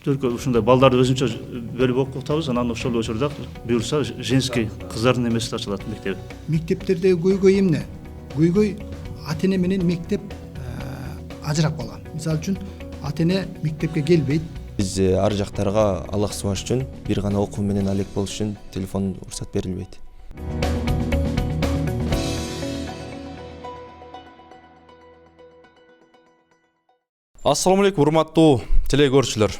только ушундай балдарды өзүнчө бөлүп окутабыз, анан ошол учурда буюрса женский кыздардын эмеси ачылат мектеби. Мектептердеги көйгөй эмне? Көйгөй ата эне менен мектеп ажырап калган. Мисалы үчүн ата эне мектепке келбейт. Биз ар жактарга алак субаш үчүн, бир гана окуу менен алек болуш үчүн телефон уруксат берилбейт. Ассаламу алейкум, урматтуу теле көрүүчүлөр.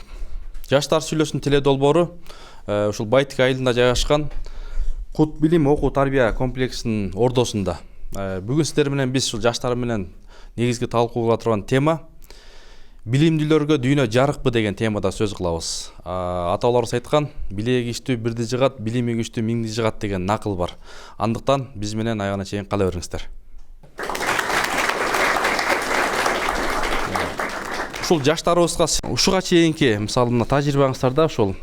Жаштар сүйлөсүн теле долбоору ушул Байтик айылында жайгашкан Кут билим окуу тарбия комплексинин ордосунда. Бүгүн сиздер менен биз ушул жаштар менен негизги талкуу кыла турган тема билимдүүлөргө дүйнө жарыкпы деген темада сөз кылабыз. Аталарыбыз айткан, билеги күчтүү бирди жыгат, билими күчтүү миңди жыгат деген накыл бар. Андыктан биз менен аягына чейин кала бериңиздер. Ушул жаштарыбызга ушуга чейинки мисалы мына тажрыйбаңыздарда ушул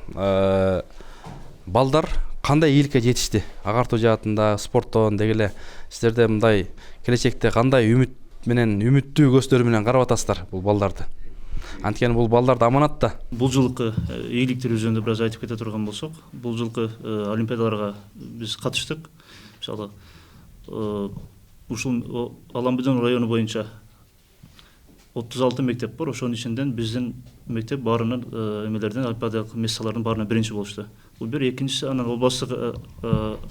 балдар кандай ийгиликке жетишти? Агартуу жаатында, спорттон деги эле сиздерде мындай келечекте кандай үмүт менен, үмүттүү көздөр менен карап атасыздар бул балдарды? Анткени бул балдарды аманат да. Бул жылкы ийгиликтер жөнүндө бир аз айтып кете турган болсок, бул жылкы олимпиадаларга биз катыштык. Мисалы ушул Аламбудун району боюнча 36 мектеп бар, ошонун ичинден биздин мектеп баарынан эмелерден олимпиадалык мессалардын баарынан биринчи болушту. Бул бир, экинчиси анан областтык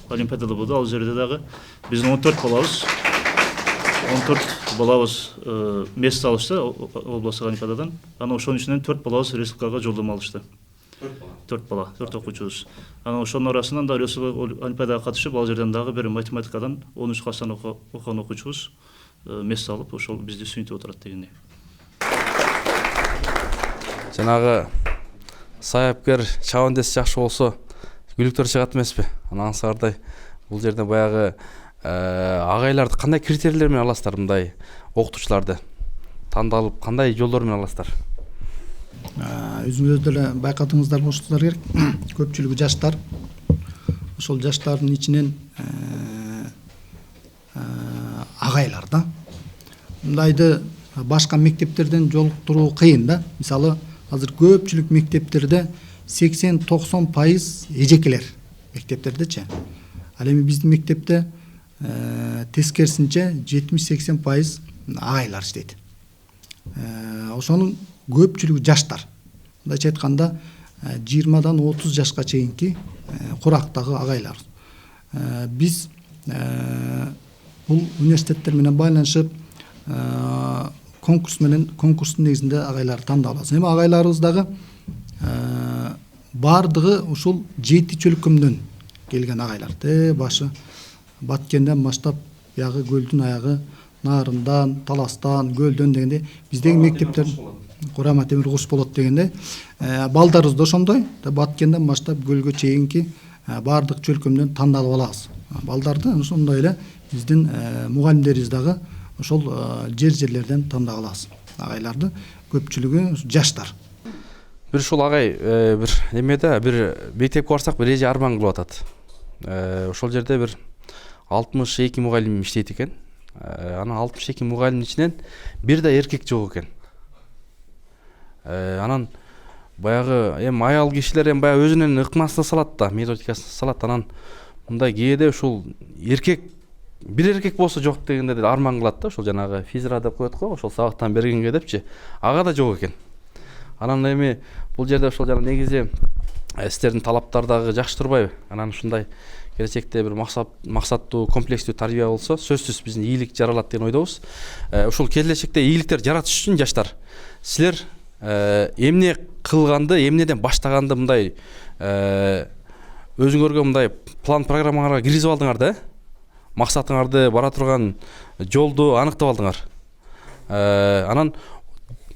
олимпиадада болду. Ал жерде дагы биздин 14 балабыз место алышты областтык олимпиададан. Анан ошонун ичинен 4 балабыз республикага жолдомо алышты. 4 бала, 4 окуучубуз. Анан ошонун арасынан да республикалык олимпиадага катышып, ал жерден дагы бир математикадан 13 класстан окуган окуучубуз место алып, ошол бизди сүйүнтүп отурат дегендей. Жанагы саяпкер чабандес жакшы болсо күлүктөр чыгат эмеспи? Анаңыздардай бул жерде баягы агайларды кандай критерийлер менен аласыздар, мындай окутуучуларды тандалып кандай жолдор менен аласыздар? Өзүңүздөр деле байкадыңыздар болушуңуздар керек. Көпчүлүгү жаштар. Ошол жаштардын ичинен агайлар да. Мындайды башка мектептерден жолуктуруу кыйын да. Мисалы, азыр көпчүлүк мектептерде 80-90% эжекелер мектептердечи. Ал эми биздин мектепте тескерисинче 70-80% агайлар иштейт. Ошонун көпчүлүгү жаштар. Мындайча айтканда 20-дан 30 жашка чейинки курактагы агайлар. Биз бул университеттер менен байланышып конкурстун негизинде агайларды тандап алабыз. Эми агайларыбыз дагы бардыгы ушул 7 чөлкөмдөн келген агайлар. Башы Баткенден баштап, ягы көлдүн аягы, Нарындан, Таластан, Көлдөн дегенде биздеги мектептер Курама темир куш болот дегенде балдарыбыз да ошондой. Баткенден баштап көлгө чейинки бардык чөлкөмдөн тандалып алабыз. Балдарды ошондой эле биздин мугалимдерибиз дагы ошол жерлерден тандап алабыз. Агайларды көпчүлүгү жаштар. Бир ушул агай бир немеде бир мектепке барсак бир эже арман кылып атат. Ошол жерде бир 62 мугалим иштейт экен. Анан 62 мугалимдин ичинен бир да эркек жок экен. Анан баягы эми аял кишилер эми баягы өзүнүн ыкмасын салат да, методикасын салат. Анан мындай кээде ушул эркек бир эркек болсо жок дегенде арман кылат да, ошол жанагы физра деп коет го, ошол сабактан бергенге депчи. Ага да жок экен. Анан эми бул жерде ошол жана негизи сиздердин талаптар дагы жакшы турбайбы? Анан ушундай келечекте бир максаттуу, комплекстүү тарбия болсо, сөзсүз биздин ийгилик жаралат деген ойдобуз. Ушул келечекте ийгиликтер жаратыш үчүн жаштар, силер эмне кылганды, эмнеден баштаганды мындай өзүңөргө мындай план программаңарга киргизип алдыңар да? Максатыңарды, бара турган жолду аныктап алдыңар. Анан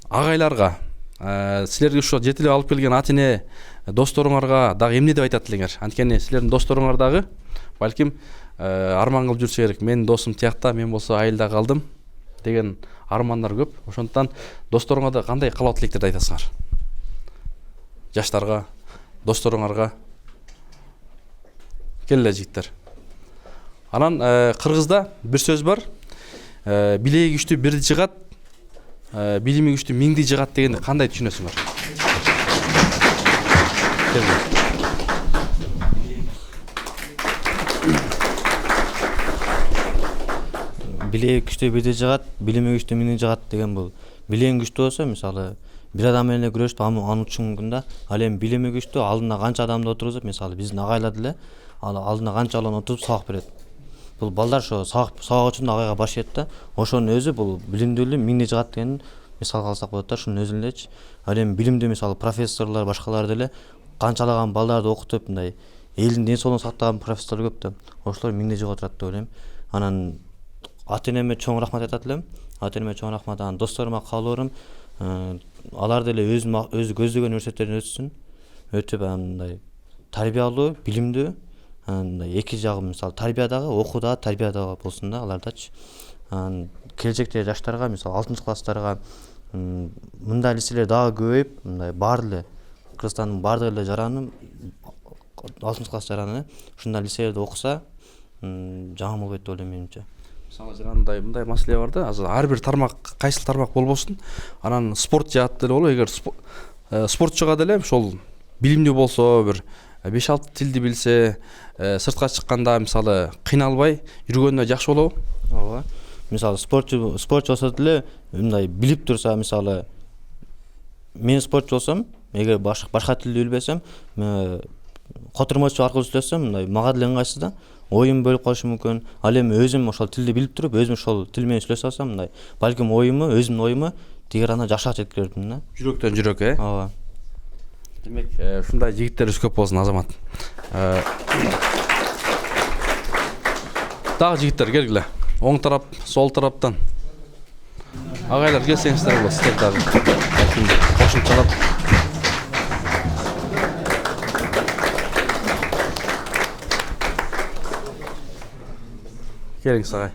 агайларга, силерге ушул жетилип алып келген ата эне досторуңарга дагы эмне деп айтат элеңер? Анткени силердин досторуңар дагы балким арман кылып жүрсө керек. Менин досум тиякта, мен болсо айылда калдым деген армандар көп. Ошондуктан досторуңа да кандай каалоо тилектерди айтасыңар? Жаштарга, досторуңарга. Келе жигиттер. Анан кыргызда бир сөз бар. Билеги күчтүү бирди жыгат, билими күчтүү миңди жыгат дегенди кандай түшүнөсүңөр? Билеги күчтүү бирди жыгат, билими күчтүү миңди жыгат деген бул. Билең күчтүү болсо, мисалы, бир адам менен күрөштү анын үчүн мүмкүн да. Ал эми билими күчтүү, алдына канча адамды отургузуп, мисалы, биздин агайлар деле алдына канчаларын отуруп сабак берет. Бул балдар ошо сабак үчүн агайга баш ийет да. Ошонун өзү бул билимдүүлүк миңди жыгат деген мисалга алсак болот да, ушунун өзүн элечи. Ал эми билимдүү мисалы профессорлор, башкалар деле канчалаган балдарды окутуп, мындай элдин ден соолугун сактаган профессорлор көп да. Ошолор миңди жыгып отурат деп ойлойм. Анан ата-энеме чоң рахмат айтат элем. Ата-энеме чоң рахмат, анан досторума каалоорум, алар деле өзү көздөгөн университеттерден өтсүн. Өтүп андай тарбиялуу, билимдүү, андай эки жагы мисалы тарбиядагы, окууда, тарбиядагы болсун да алардачы. Келечекте жаштарга, мисалы 6-класстарга мындай лицейлер дагы көбөйүп, мындай бар эле Кыргызстандын бардык эле жараны 6-класс жараны ушундай лицейлерде окуса, жаман болбойт деп ойлойм менимче. Мисалы жанагындай мындай маселе бар да, азыр ар бир тармак, кайсыл тармак болбосун, анан спорт жаат деле болобу, эгер спортчуга деле ошол билимдүү болсо, бир 5-6 тилди билсе, сыртка чыкканда мисалы кыйналбай жүргөнүнө жакшы болобу? Ооба. Мисалы спортчу болсо деле мындай билип турса, мисалы мен спортчу болсом, эгер башка тилди билбесем, котурмочу аркылуу сүйлөсөм, мындай мага деле ыңгайсыз да. Оюм бөлүп калышы мүмкүн. Ал эми өзүм ошол тилди билип туруп, өзүм ошол тил менен сүйлөшө алсам, мындай балким өзүмдүн оюму тигер анда жакшыраак жеткирермин да. Жүрөктөн жүрөккө, Ооба. Демек, ушундай жигиттерибиз көп болсун, Азамат. Дагы жигиттер келгиле. Оң тарап, сол тараптан. Агайлар келсеңиздер болот, сиздер дагы кошумчалап. Келиңиз агай.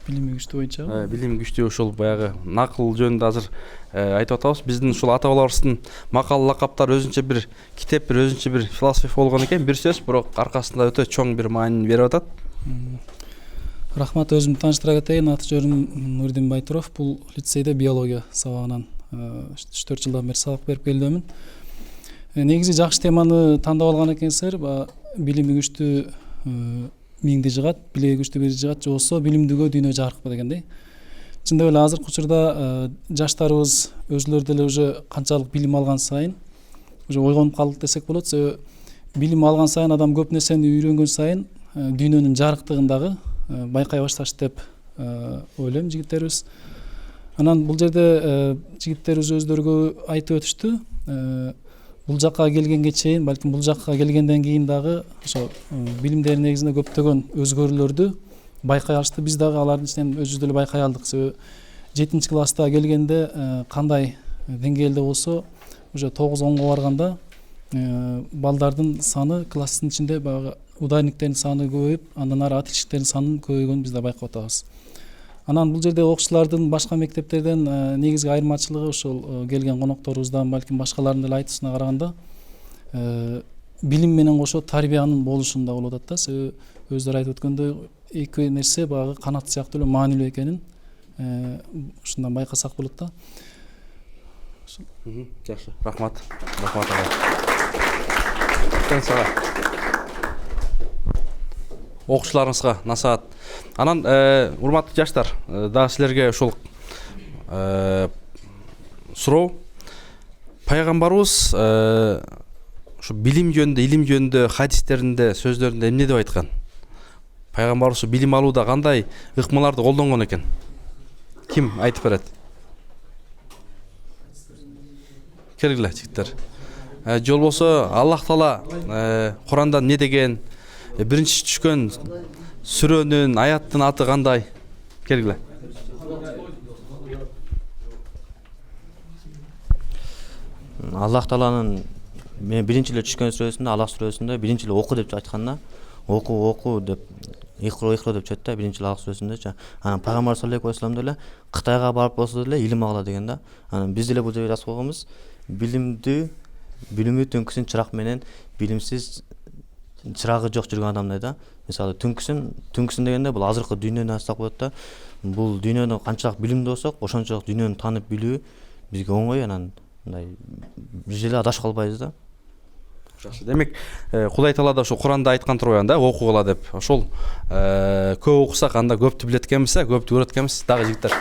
Билими күчтүү боюнча. Билим күчтүү ошол баягы накыл жөнүндө азыр айтып атабыз. Биздин ушул ата бабаларыбыздын макал лакаптары өзүнчө бир китеп, бир өзүнчө бир философия болгон экен. Бир сөз, бирок аркасында өтө чоң бир маанини берип атат. Рахмат, өзүмдү тааныштыра кетейин. Аты жөнүм Нурдин Байтуров. Бул лицейде биология сабагынан 3-4 жылдан бери сабак берип келдимин. Негизи жакшы теманы тандап алган экенсиздер. Билими күчтүү миңди жыгат, билеги күчтүү бирди жыгат, же болбосо билимдүүгө дүйнө жарыкпы дегендей. Чындап эле азыркы учурда жаштарыбыз өзүлөрү деле уже канчалык билим алган сайын уже ойгонуп калдык десек болот. Себеби билим алган сайын адам көп нерсени үйрөнгөн сайын дүйнөнүн жарыктыгын дагы байкай башташты деп ойлойм жигиттерибиз. Анан бул жерде жигиттерибиз өздөрү айтып өтүштү. Бул жакка келгенге чейин, балким бул жакка келгенден кийин дагы ошо билимдер негизинде көптөгөн өзгөрүүлөрдү байкай алышты. Биз дагы алардын ичинен өзүбүз деле байкай алдык. Себеби 7-класста келгенде кандай деңгээлде болсо, уже 9-10го барганда балдардын саны класстын ичинде баягы ударниктердин саны көбөйүп, андан ары отличниктердин санын көбөйгөнүн биз да байкап атабыз. Анан бул жерде окуучулардын башка мектептерден негизги айырмачылыгы ошол келген конокторубуздан, балким башкалардын деле айтуусуна караганда билим менен кошо тарбиянын болушунда болуп атат да. Себеби өздөрү айтып өткөндөй эки нерсе баягы канат сыяктуу эле маанилүү экенин ушундан байкасак болот да. Жакшы, рахмат. Рахмат агай. Сага. Окуучуларыңызга насаат. Анан урматтуу жаштар, дагы силерге ушул суроо. Пайгамбарыбыз ушу билим жөнүндө, илим жөнүндө хадистеринде, сөздөрүндө эмне деп айткан? Пайгамбарыбыз билим алууда кандай ыкмаларды колдонгон экен? Ким айтып берет? Келгиле жигиттер. Же болбосо Аллах Таала Курандан не деген? Биринчи түшкөн сүрөнүн, аяттын аты кандай? Келгиле. Аллах Тааланын мен биринчи эле түшкөн сүрөсүндө, Аллах сүрөсүндө биринчи эле оку деп айткан да. Оку деп ихро деп чет да, биринчи эле Аллах сүрөсүндө. Анан Пайгамбар саллаллаху алейхи вассалам деле Кытайга барып болсо деле илим алгыла деген да. Анан биз деле бул жерде жазып койгонбуз. Билимдүү түнкүсүн чырак менен, билимсиз чырагы жок жүргөн адамдай да. Мисалы түнкүсүн дегенде бул азыркы дүйнөнү айтсак болот да. Бул дүйнөнү канчалык билимдүү болсок, ошончолук дүйнөнү таанып билүү бизге оңой. Анан мындай бир жерде адашып калбайбыз да. Жакшы. Демек, Кудай Таала да ошо Куранда айткан турган да, окугула деп. Ошол көп окусак анда көптү билет экенбиз, көптү көрөт экенбиз. Дагы жигиттер.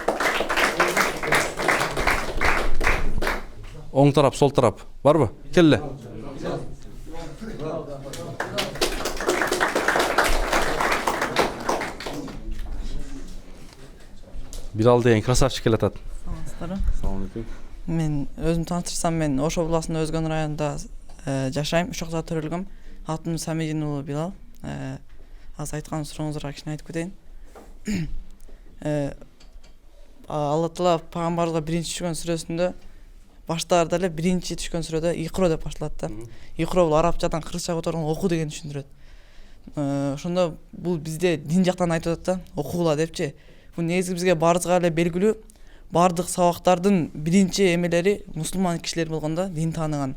Оң тарап, сол тарап барбы? Келе. Бирал деген красавчик келатат. Саламатсыздарбы? Салам алейкум. Мен өзүм тааныштырсам, мен Ош областынын Өзгөн районунда жашайм. Ушул жакта төрөлгөм. Атым Самидин уулу Билал. Азыр айткан сурооңуздарга кичине айтып кетейин. Алла Таала пайгамбарыбызга биринчи түшкөн сүрөсүндө баштаарда эле биринчи түшкөн сүрөдө Икро деп башталат да. Икро бул арабчадан кыргызчага которгон окуу деген түшүндүрөт. Ошондо бул бизде дин жактан айтып атат да, окугула депчи. Бул негизи бизге баарыбызга эле белгилүү. Бардык сабактардын биринчи эмелери мусулман кишилер болгондо, дин тааныган.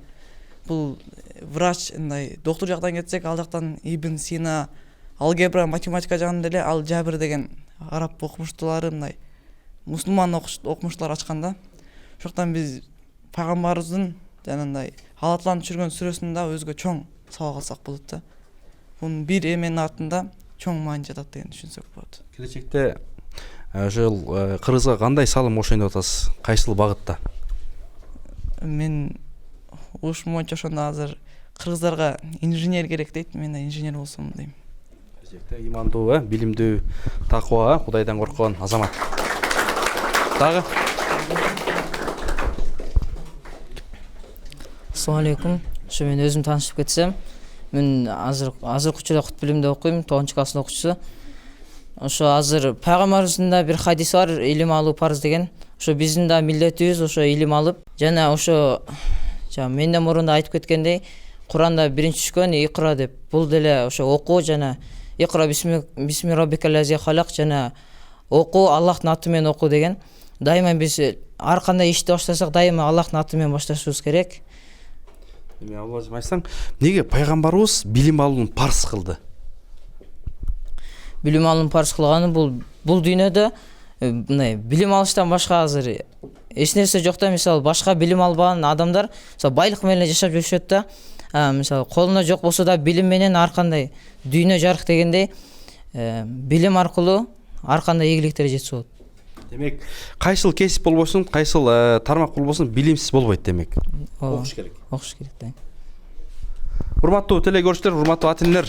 Бул врач, мындай доктор жактан кетсек, ал жактан Ибн Сина, алгебра, математика жагында эле ал Жабир деген араб окумуштуулары мындай мусулман окумуштуулар ачкан да. Ошоктон биз пайгамбарыбыздын жанагындай Алла Тааланын түшүргөн сүрөсүнөн да өзгө чоң сабак алсак болот да. Бунун бир эменин артында чоң маани жатат деген түшүнсөк болот. Келечекте ошол кыргызга кандай салым ошойн деп атасыз? Кайсыл багытта? Мен ушум боюнча ошондо азыр кыргыздарга инженер керек дейт. Мен да инженер болсом дейм. Келечекте имандуу, билимдүү, такыба, Кудайдан корккон азамат. Дагы? Assalamu alaikum. Ошо мен өзүм таанышып кетсем, мен азыр учурда кут билимде окуйм, 9 класста окуучусу. Ошо азыр пайгамбарыбыздын да бир хадиси бар, илим алуу парыз деген. Ошо биздин да милдетибиз ошо илим алып, жана ошо менден мурун да айтып кеткендей, Куранда биринчи түшкөн Икра деп. Бул деле ошо окуу жана Икра бисми роббикаллази халак жана окуу Аллахтын аты менен окуу деген. Дайыма биз ар кандай ишти баштасак, дайыма Аллахтын аты менен башташыбыз керек. Эми Аллажым айтсаң, неге пайгамбарыбыз билим алууну парыз кылды? Билим алууну парыз кылганы бул дүйнөдө мындай билим алыштан башка азыр эч нерсе жок да. Мисалы башка билим албаган адамдар мисалы байлык менен жашап жүрүшөт да. Мисалы колунда жок болсо да билим менен ар кандай дүйнө жарык дегендей, билим аркылуу ар кандай ийгиликтерге жетсе болот. Демек, кайсыл кесип болбосун, кайсыл тармак болбосун билимсиз болбойт демек. Окуш керек. Окуш керек да. Урматтуу телекөрүүчүлөр, урматтуу ата энелер,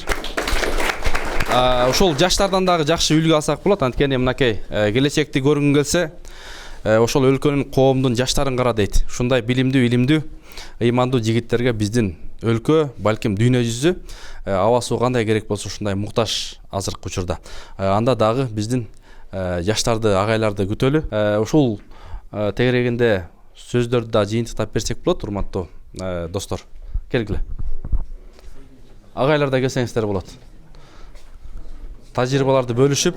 ошол жаштардан дагы жакшы үлгү алсак болот. Анткени мынакей келечекти көргүн келсе, ошол өлкөнүн, коомдун жаштарын кара дейт. Ушундай билимдүү, илимдүү, ыймандуу жигиттерге биздин өлкө, балким дүйнө жүзү аба суу кандай керек болсо ушундай муктаж азыркы учурда. Анда дагы биздин жаштарды, агайларды күтөлү. Ушул тегерегинде сөздөрдү да жыйынтыктап берсек болот, урматтуу достор. Келгиле. Агайлар да келсеңиздер болот. Тажрыйбаларды бөлүшүп,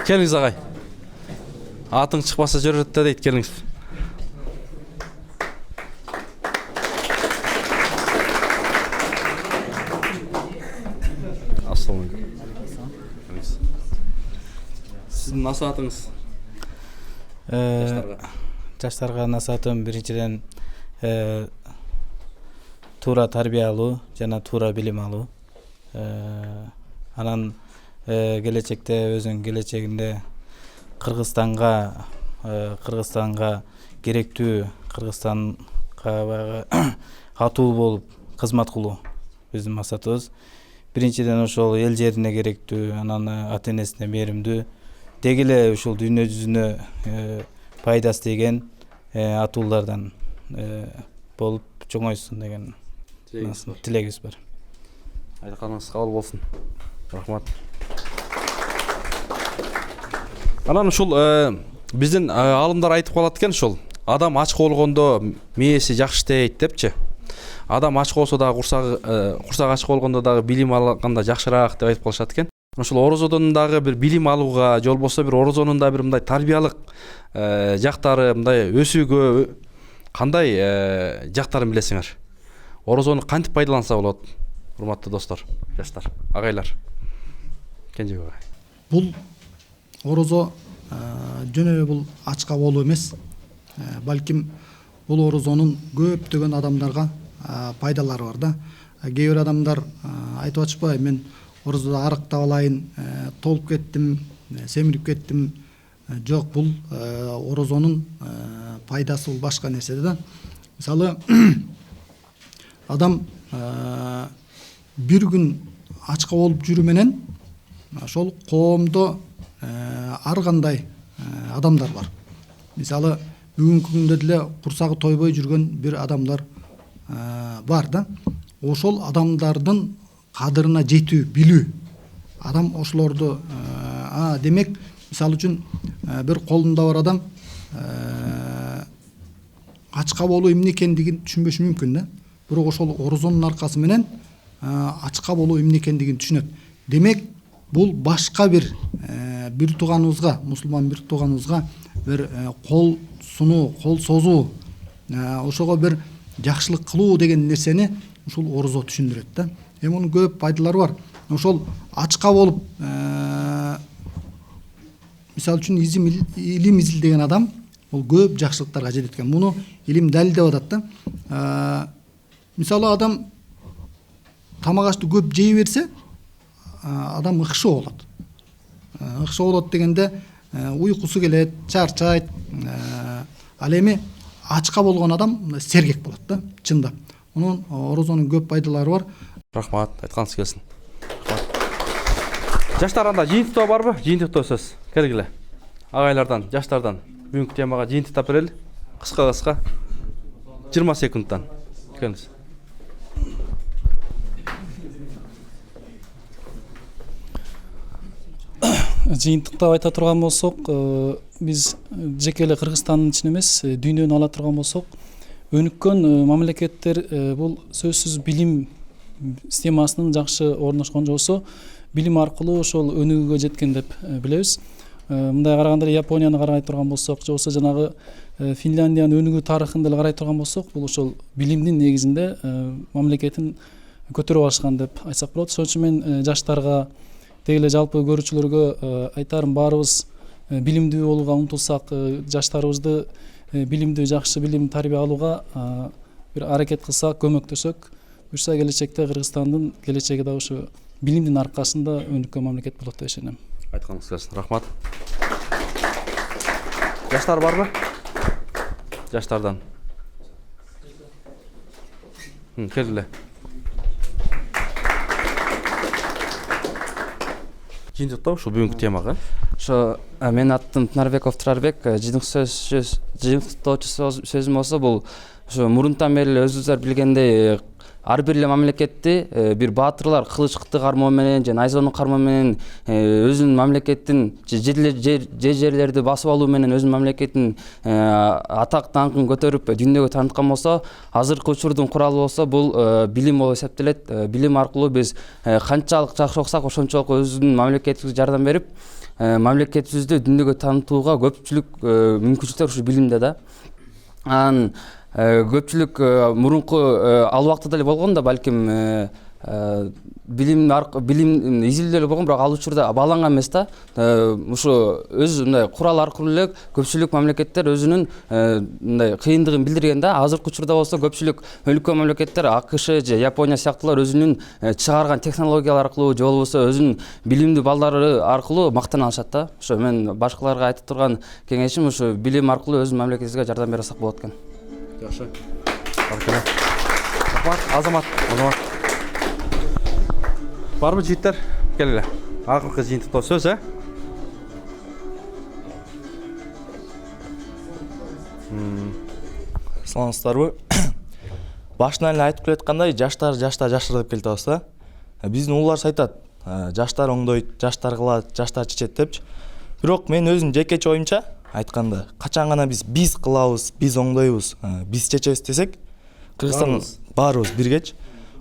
келиңиз агай. Атың чыкпаса жүрөт да дейт, келиңиз. Ассаламу алейкум. Сиздин насаатыңыз? Жаштарга насаатым биринчиден туура тарбия алуу жана туура билим алуу. Анан келечекте өзүнүн келечегинде Кыргызстанга керектүү, Кыргызстанга баягы катуу болуп кызмат кылуу биздин максатыбыз. Биринчиден ошол эл жерине керектүү, анан ата энесине мээримдүү, деги эле ушул дүйнө жүзүнө пайдасы тийген атуулардан болуп чоңойсун деген тилегибиз бар. Айтканыңыз кабыл болсун. Рахмат. Анан ушул биздин алымдар айтып калат экен, ушул адам ачка болгондо мээси жакшы иштейт депчи. Адам ачка болсо дагы курсак ачка болгондо дагы билим алганда жакшыраак деп айтып калышат экен. Ошол орозодон дагы бир билим алууга, же болбосо бир орозонун да бир мындай тарбиялык жактары, мындай өсүүгө кандай жактарын билесиңер? Орозону кантип пайдаланса болот, урматтуу достор, жаштар, агайлар? Кенжебек агай. Бул орозо жөн эле бул ачка болуу эмес, балким бул орозонун көптөгөн адамдарга пайдалары бар да. Кээ бир адамдар айтып атышпайбы, мен орозодо арыктап алайын, толуп кеттим, семирип кеттим. Жок, бул орозонун пайдасы бул башка нерседе да. Мисалы, адам бир күн ачка болуп жүрүү менен ошол коомдо ар кандай адамдар бар. Мисалы, бүгүнкү күндө деле курсагы тойбой жүргөн бир адамдар бар да. Ошол адамдардын кадырына жетүү, билүү. Адам ошолорду демек, мисалы үчүн бир колунда бар адам ачка болуу эмне экендигин түшүнбөшү мүмкүн да. Бирок ошол орозонун аркасы менен ачка болуу эмне экендигин түшүнөт. Демек, бул башка бир тууганыбызга, мусулман бир тууганыбызга бир кол сунуу, кол созуу, ошого бир жакшылык кылуу деген нерсени ушул орозо түшүндүрөт да. Мунун көп пайдалары бар. Ошол ачка болуп, мисалы үчүн илим изилдеген адам ол көп жакшылыктарга жетет экен. Муну илим далилдеп атат да. Мисалы, адам тамак ашты көп жей берсе, адам ыкшоо болот. Ыкшоо болот дегенде уйкусу келет, чарчайт. Ал эми ачка болгон адам сергек болот да, чындап. Мунун орозонун көп пайдалары бар. Рахмат, айтканыңыз келсин. Жаштар анда жыйынтыктоо барбы? Жыйынтыктоо сөз. Келгиле. Агайлардан, жаштардан бүгүнкү темага жыйынтыктап берели. Кыска 20 секундтан. Келиңиз. Жыйынтыктап айта турган болсок, биз жеке эле Кыргызстандын ичинен эмес, дүйнөнү ала турган болсок, өнүккөн мамлекеттер бул сөзсүз билим системасынын жакшы орношкон болсо, билим аркылуу ошол өнүгүүгө жеткен деп билебиз. Мындай караганда Японияны карай турган болсок, же болбосо жанагы Финляндиянын өнүгүү тарыхын деле карай турган болсок, бул ошол билимдин негизинде мамлекетин көтөрүп алышкан деп айтсак болот. Ошон үчүн мен жаштарга, деги эле жалпы көрүүчүлөргө айтарым, баарыбыз билимдүү болууга умтулсак, жаштарыбызды билимдүү, жакшы билим тарбия алууга бир аракет кылсак, көмөктөсөк, буюрса келечекте Кыргызстандын келечеги да ошо билимдин аркасында өнүккөн мамлекет болот деп ишенем. Айтканыңыз келсин. Рахмат. Жаштар барбы? Жаштардан. Келгиле. Жыйынтыктоо ушул бүгүнкү темага. Ошо менин атым Нарбеков Турарбек. Жыйынтыктоочу сөзүм болсо, бул ошо мурунтан бери эле өзүңүздөр билгендей, ар бир эле мамлекетти бир баатырлар кылычкытты кармоо менен же найзанын кармоо менен өзүнүн мамлекетин же жерлерди басып алуу менен өзүнүн мамлекетин атак даңкын көтөрүп дүйнөгө тааныткан болсо, азыркы учурдун куралы болсо бул билим болуп эсептелет. Билим аркылуу биз канчалык жакшы окусак, ошончолук өзүнүн мамлекетибизге жардам берип, мамлекетибизди дүйнөгө таанытууга көпчүлүк мүмкүнчүлүктөр ушу билимде да. Анан көпчүлүк мурунку ал убакта деле болгон да, балким билим изилдөө эле болгон, бирок ал учурда бааланган эмес да. Ушу өз мындай курал аркылуу эле көпчүлүк мамлекеттер өзүнүн мындай кыйындыгын билдирген да. Азыркы учурда болсо көпчүлүк өлкө мамлекеттер, АКШ же Япония сыяктуулар өзүнүн чыгарган технологиялар аркылуу же болбосо өзүнүн билимдүү балдары аркылуу мактана алышат да. Ошо мен башкаларга айтып турган кеңешим ушу билим аркылуу өзүнүн мамлекетибизге жардам бере алсак болот экен. Жакшы. Баркалла. Азамат. Барбы жыйыттар? Келгиле. Акыркы жыйынтыктоо сөз, Саламатсыздарбы? Башынан эле айтып келаткандай, жаштар деп келип атабыз да. Биздин улууларыбыз айтат, жаштар оңдойт, жаштар кылат, жаштар чечет депчи. Бирок мен өзүм жекече оюмча айтканда, качан гана биз кылабыз, биз оңдойбуз, биз чечебиз десек, Кыргызстан баарыбыз биргечи.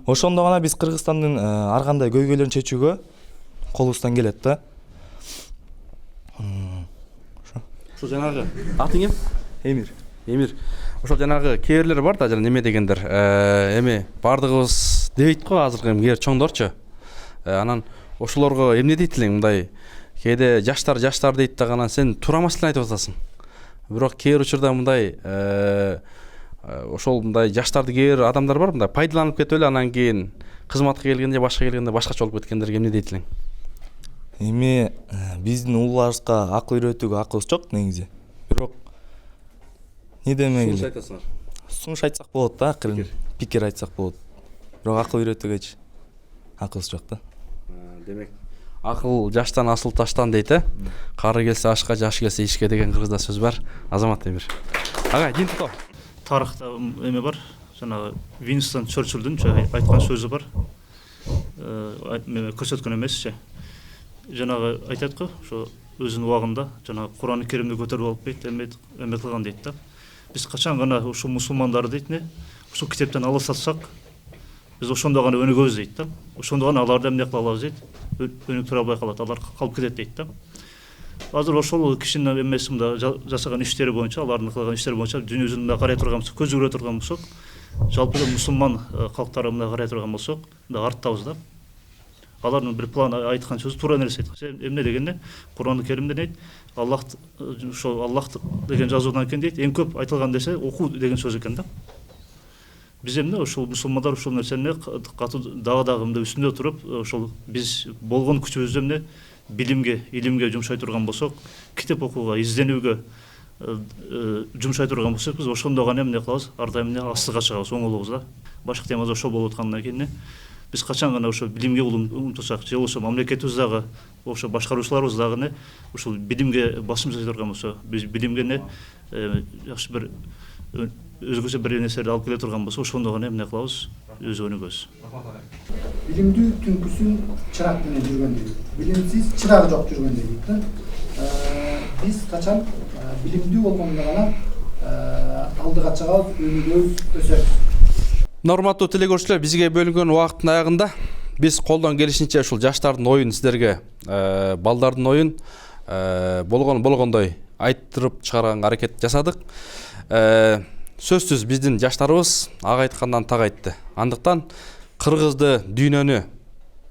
Ошондо гана биз Кыргызстандын ар кандай көйгөйлөрүн чечүүгө колубуздан келет да. Ошо жанагы атың ким? Эмир. Ошол жанагы кээрлер бар да, жана неме дегендер. Эми бардыгыбыз дебейт го азыркы кээ чоңдорчу. Анан ошолорго эмне дейт элең, мындай кээде жаштар дейт да гана сен туура маселени айтып атасың. Бирок кээ бир учурда мындай ошол мындай жаштарды кээ бир адамдар бар, мындай пайдаланып кетип эле анан кийин кызматка келгенде башкача болуп кеткендерге эмне дейт элең? Эми биздин ууларыбызга акыл үйрөтүүгө акыбыз жок негизи. Бирок не демек эле? Сунуш айтасыңар. Сунуш айтсак болот да, акырын пикир айтсак болот. Бирок акыл үйрөтүүгөчү акыбыз жок да. Демек акыл жаштан асыл таштан дейт, кары келсе ашка, жаш келсе ишке деген кыргызда сөз бар. Азамат Темир. Ага, Динто. Тарыхта эме бар, жанагы Винстон Черчиллдин айткан сөзү бар. Көрсөткөн эмесчи. Жанагы айтат го, ошо өзүнүн убагында жанагы Куран-ы Керимди көтөрүп алып дейт, эме кылган дейт да. Биз качан гана ушул мусулмандар дейт не, ушул китептен алыстатсак, биз ошондо гана өнүгөбүз дейт да. Ошондо гана аларды эмне кыла алабыз дейт. Өнүк тура албай калат, алар калып кетет дейт да. Азыр ошол кишинин эмеси мында жасаган иштери боюнча, алардын кылган иштери боюнча дүйнөсүндө карай турган болсок, көз көрө турган болсок, жалпы эле мусулман калктары мында карай турган болсок, мында арттабыз да. Алардын бир план айткан сөзү туура нерсе айтат. Эмне дегенде, Куран-ы Керимде дейт, Аллах ошо Аллах деген жазуудан кийин дейт, эң көп айтылган нерсе окуу деген сөз экен да. Биз эмне ошол мусулмандар ошол нерсени катуу дагы мындай үстүндө туруп, ошол биз болгон күчүбүздү эмне билимге, илимге жумшай турган болсок, китеп окууга, изденүүгө жумшай турган болсок, биз ошондо гана эмне кылабыз, ар дайым астыга чыгабыз, оңолобуз да. Башкы темада ошол болуп аткандан кийин биз качан гана ошо билимге умтулсак, же болбосо мамлекетибиз дагы, ошо башкаруучуларыбыз дагы ушул билимге басым жасай турган болсо, биз билимге жакшы бир өзгөчө бир нерселерди алып келе турган болсо, ошондо гана эмне кылабыз, өзү өнүгөбүз. Билимдүү түнкүсүн чырак менен жүргөн дейт. Билимсиз чырагы жок жүргөн дейт да. Биз качан билимдүү болгондо гана алдыга чыгабыз, өнүгөбүз, өсөбүз. Норматтуу телегөрүүчүлөр, бизге бөлүнгөн убакыттын аягында биз колдон келишинче ушул жаштардын оюн сиздерге, балдардын оюн болгондой айттырып чыгарганга аракет жасадык. Сөзсүз биздин жаштарыбыз ага айткандан так айтты. Андыктан кыргызды, дүйнөнү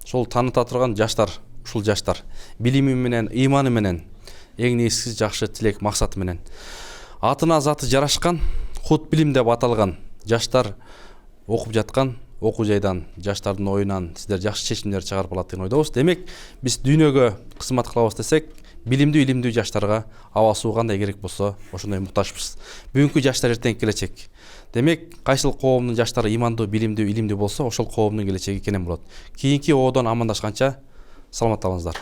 ошол таныта турган жаштар, ушул жаштар билими менен, ыйманы менен, эң негизгиси жакшы тилек максаты менен атына заты жарашкан, хут билим деп аталган жаштар окуп жаткан окуу жайдан, жаштардын оюнан сиздер жакшы чечимдер чыгарып алат деген ойдобуз. Демек, биз дүйнөгө кызмат кылабыз десек, билимдүү, илимдүү жаштарга аба суу кандай керек болсо, ошондой муктажбыз. Бүгүнкү жаштар эртеңки келечек. Демек, кайсыл коомдун жаштары имандуу, билимдүү, илимдүү болсо, ошол коомдун келечеги кенен болот. Кийинки оодон амандашканча саламатта болуңуздар.